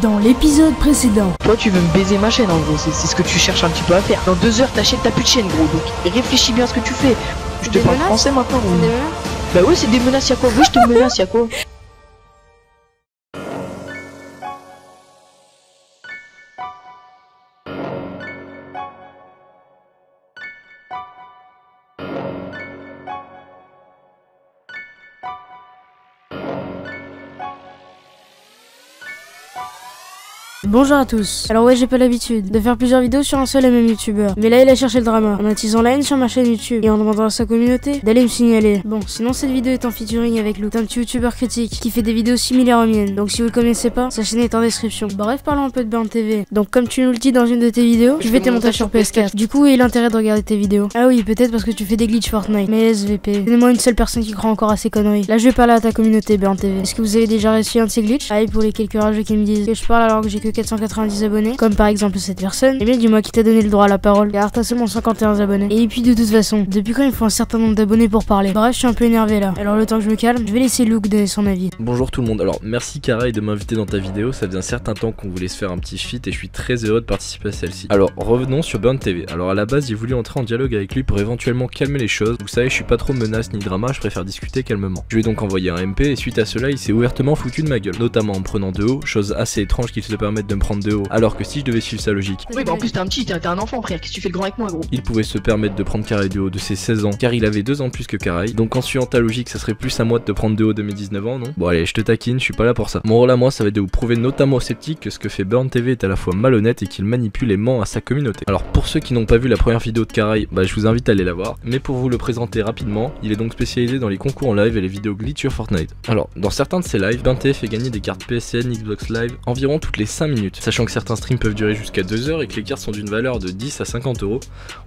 Dans l'épisode précédent. Toi tu veux me baiser ma chaîne en gros, c'est ce que tu cherches un petit peu à faire. Dans 2 heures t'achètes ta plus de chaîne gros, donc réfléchis bien à ce que tu fais. Je te parle français maintenant ou... Bah oui c'est des menaces, y'a quoi? Oui je te menace, y'a quoi? Bonjour à tous. Alors ouais, j'ai pas l'habitude de faire plusieurs vidéos sur un seul et même youtubeur. Mais là il a cherché le drama en attisant la haine sur ma chaîne YouTube et en demandant à sa communauté d'aller me signaler. Bon, sinon cette vidéo est en featuring avec Lou, un petit youtubeur critique qui fait des vidéos similaires aux miennes. Donc si vous le connaissez pas, sa chaîne est en description. Bref, parlons un peu de Burn TV. Donc comme tu nous le dis dans une de tes vidéos, je fais tes montages sur PS4. Du coup, il a l'intérêt de regarder tes vidéos. Ah oui, peut-être parce que tu fais des glitches Fortnite. Mais SVP, c'est moi une seule personne qui croit encore à ces conneries. Là je vais parler à ta communauté Burn TV. Est-ce que vous avez déjà réussi un de ces glitches? Ah, et pour les quelques rageux qui me disent que je parle alors que j'ai que 490 abonnés, comme par exemple cette personne, eh bien dis-moi qui t'a donné le droit à la parole, car t'as seulement 51 abonnés. Et puis de toute façon, depuis quand il faut un certain nombre d'abonnés pour parler? Bref, je suis un peu énervé là. Alors le temps que je me calme, je vais laisser Luke donner son avis. Bonjour tout le monde, alors merci Karai de m'inviter dans ta vidéo, ça faisait un certain temps qu'on voulait se faire un petit feat et je suis très heureux de participer à celle-ci. Alors revenons sur Burn TV, alors à la base j'ai voulu entrer en dialogue avec lui pour éventuellement calmer les choses, vous savez je suis pas trop menace ni drama, je préfère discuter calmement. Je lui ai donc envoyé un MP et suite à cela il s'est ouvertement foutu de ma gueule, notamment en me prenant de haut, chose assez étrange qu'il se permette de me prendre de haut, alors que si je devais suivre sa logique. Oui bah en plus t'es un petit, t'es un enfant frère, qu'est-ce que tu fais le grand avec moi gros? Il pouvait se permettre de prendre Karai de haut de ses 16 ans, car il avait 2 ans de plus que Karai, donc en suivant ta logique ça serait plus à moi de te prendre de haut de mes 19 ans, non? Bon allez, je te taquine, je suis pas là pour ça. Mon rôle à moi ça va être de vous prouver notamment aux sceptiques que ce que fait Burn TV est à la fois malhonnête et qu'il manipule et ment à sa communauté. Alors pour ceux qui n'ont pas vu la première vidéo de Karai, bah je vous invite à aller la voir, mais pour vous le présenter rapidement, il est donc spécialisé dans les concours en live et les vidéos glitch sur Fortnite. Alors dans certains de ses lives, Burn TV fait gagner des cartes PSN, Xbox Live environ toutes les 5 minutes, sachant que certains streams peuvent durer jusqu'à 2 heures et que les cartes sont d'une valeur de 10 à 50 euros,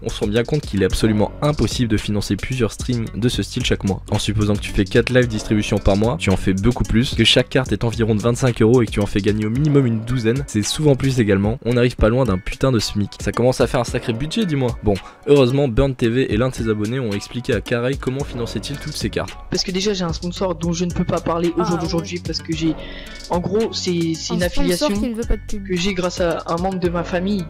on se rend bien compte qu'il est absolument impossible de financer plusieurs streams de ce style chaque mois. En supposant que tu fais 4 live distributions par mois, tu en fais beaucoup plus, que chaque carte est environ de 25 euros et que tu en fais gagner au minimum une douzaine, c'est souvent plus également, on n'arrive pas loin d'un putain de SMIC. Ça commence à faire un sacré budget dis-moi. Bon, heureusement Burn TV et l'un de ses abonnés ont expliqué à Karai comment finançait-il toutes ces cartes. Parce que déjà j'ai un sponsor dont je ne peux pas parler au jour d'aujourd'hui parce que j'ai... En gros c'est une affiliation qui ne veut pas de pub. que j'ai grâce à un membre de ma famille,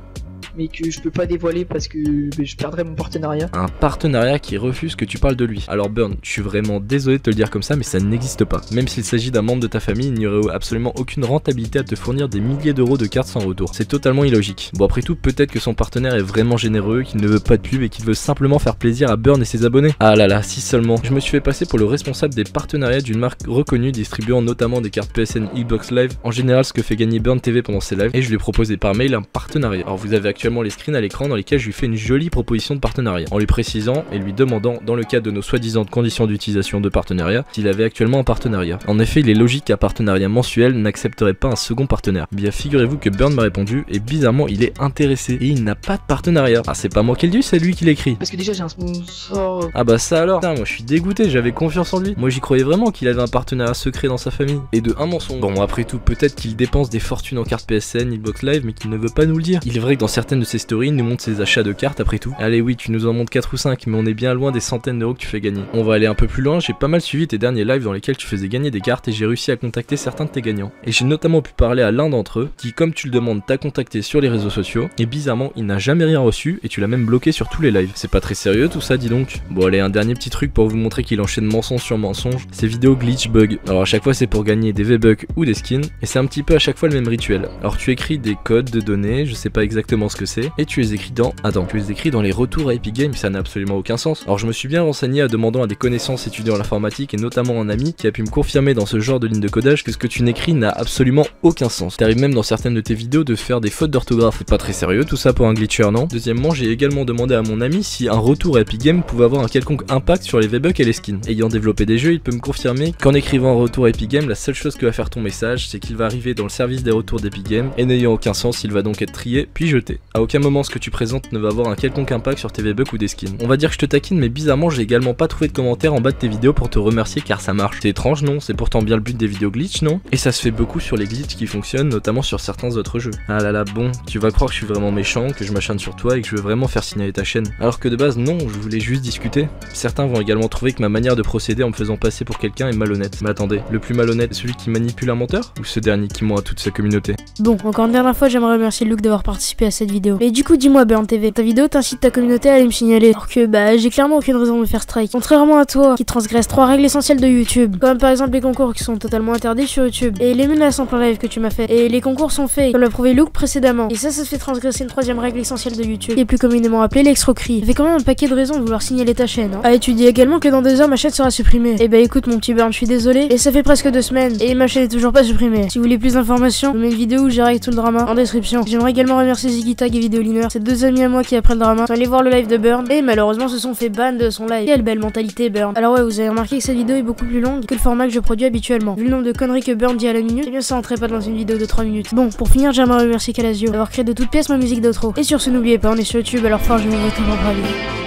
mais que je peux pas dévoiler parce que je perdrais mon partenariat. Un partenariat qui refuse que tu parles de lui. Alors Burn, je suis vraiment désolé de te le dire comme ça, mais ça n'existe pas. Même s'il s'agit d'un membre de ta famille, il n'y aurait absolument aucune rentabilité à te fournir des milliers d'euros de cartes sans retour. C'est totalement illogique. Bon après tout, peut-être que son partenaire est vraiment généreux, qu'il ne veut pas de pub et qu'il veut simplement faire plaisir à Burn et ses abonnés. Ah là là, si seulement. Je me suis fait passer pour le responsable des partenariats d'une marque reconnue distribuant notamment des cartes PSN Xbox Live, en général ce que fait gagner Burn TV pendant ses lives, et je lui ai proposé par mail un partenariat. Alors vous avez actuellement les screens à l'écran dans lesquels je lui fais une jolie proposition de partenariat, en lui précisant et lui demandant, dans le cadre de nos soi-disant conditions d'utilisation de partenariat, s'il avait actuellement un partenariat. En effet, il est logique qu'un partenariat mensuel n'accepterait pas un second partenaire. Bien figurez-vous que Burn m'a répondu et bizarrement il est intéressé et il n'a pas de partenariat. Ah c'est pas moi qui le dis, c'est lui qui l'écrit. Parce que déjà j'ai un sponsor... Ah bah ça alors. Putain, moi je suis dégoûté, j'avais confiance en lui. Moi j'y croyais vraiment qu'il avait un partenariat secret dans sa famille. Et de un mensonge. Bon après tout, peut-être qu'il dépense des fortunes en cartes PSN, Xbox Live, mais qu'il ne veut pas nous le dire. Il est vrai que dans certaines de ses stories, il nous montre ses achats de cartes après tout. Allez oui, tu nous en montres 4 ou 5, mais on est bien loin des centaines d'euros que tu fais gagner. On va aller un peu plus loin, j'ai pas mal suivi tes derniers lives dans lesquels tu faisais gagner des cartes et j'ai réussi à contacter certains de tes gagnants. Et j'ai notamment pu parler à l'un d'entre eux, qui comme tu le demandes t'a contacté sur les réseaux sociaux, et bizarrement il n'a jamais rien reçu et tu l'as même bloqué sur tous les lives. C'est pas très sérieux tout ça dis donc. Bon allez, un dernier petit truc pour vous montrer qu'il enchaîne mensonge sur mensonge, ces vidéos glitch bug. Alors à chaque fois c'est pour gagner des V-Bucks ou des skins, et c'est un petit peu à chaque fois le même rituel. Alors tu écris des codes de données, je sais pas exactement ce que c'est, et tu les écris dans... Attends, tu les écris dans les retours à Epic Games, ça n'a absolument aucun sens. Alors je me suis bien renseigné en demandant à des connaissances étudiants en informatique et notamment un ami qui a pu me confirmer dans ce genre de ligne de codage que ce que tu n'écris n'a absolument aucun sens. T'arrives même dans certaines de tes vidéos de faire des fautes d'orthographe. C'est pas très sérieux tout ça pour un glitcher, non? Deuxièmement, j'ai également demandé à mon ami si un retour à Epic Games pouvait avoir un quelconque impact sur les V-Bucks et les skins. Ayant développé des jeux, il peut me confirmer qu'en écrivant un retour à Epic Games, la seule chose que va faire ton message, c'est qu'il va arriver dans le service des retours d'Epic Games et n'ayant aucun sens, il va donc être trié puis jeté. À aucun moment ce que tu présentes ne va avoir un quelconque impact sur tes V-Bucks ou des skins. On va dire que je te taquine, mais bizarrement j'ai également pas trouvé de commentaires en bas de tes vidéos pour te remercier car ça marche. C'est étrange non? C'est pourtant bien le but des vidéos glitch non? Et ça se fait beaucoup sur les glitches qui fonctionnent, notamment sur certains autres jeux. Ah là là, bon, tu vas croire que je suis vraiment méchant, que je m'acharne sur toi et que je veux vraiment faire signaler ta chaîne. Alors que de base non, je voulais juste discuter. Certains vont également trouver que ma manière de procéder en me faisant passer pour quelqu'un est malhonnête. Mais attendez, le plus malhonnête, celui qui manipule un menteur? Ou ce dernier qui ment à toute sa communauté? Bon, encore une dernière fois, j'aimerais remercier Luke d'avoir participé à cette vidéo. Et du coup, dis-moi Burn TV, ta vidéo t'incite ta communauté à aller me signaler. Alors que bah j'ai clairement aucune raison de me faire strike. Contrairement à toi, qui transgresse 3 règles essentielles de YouTube. Comme par exemple les concours qui sont totalement interdits sur YouTube. Et les menaces en plein live que tu m'as fait. Et les concours sont faits, comme l'a prouvé Luke précédemment. Et ça se fait transgresser une 3ème règle essentielle de YouTube, qui est plus communément appelée l'escroquerie. Ça fait quand même un paquet de raisons de vouloir signaler ta chaîne. Hein. Ah, et tu dis également que dans 2 heures ma chaîne sera supprimée. Et bah écoute mon petit Burn, je suis désolé. Et ça fait presque 2 semaines. Et ma chaîne est toujours pas supprimée. Si vous voulez plus d'informations, je mets une vidéo où j'ai réglé tout le drama en description. J'aimerais également remercier Ziggytag et Vidéoliner, ces 2 amis à moi qui après le drama sont allés voir le live de Burn et malheureusement se sont fait ban de son live. Quelle belle mentalité Burn. Alors ouais, vous avez remarqué que cette vidéo est beaucoup plus longue que le format que je produis habituellement. Vu le nombre de conneries que Burn dit à la minute, eh bien ça entrait pas dans une vidéo de 3 minutes. Bon, pour finir, j'aimerais remercier Calazio d'avoir créé de toutes pièces ma musique d'outro. Et sur ce, n'oubliez pas, on est sur YouTube, alors fort je vous retrouve en vidéo.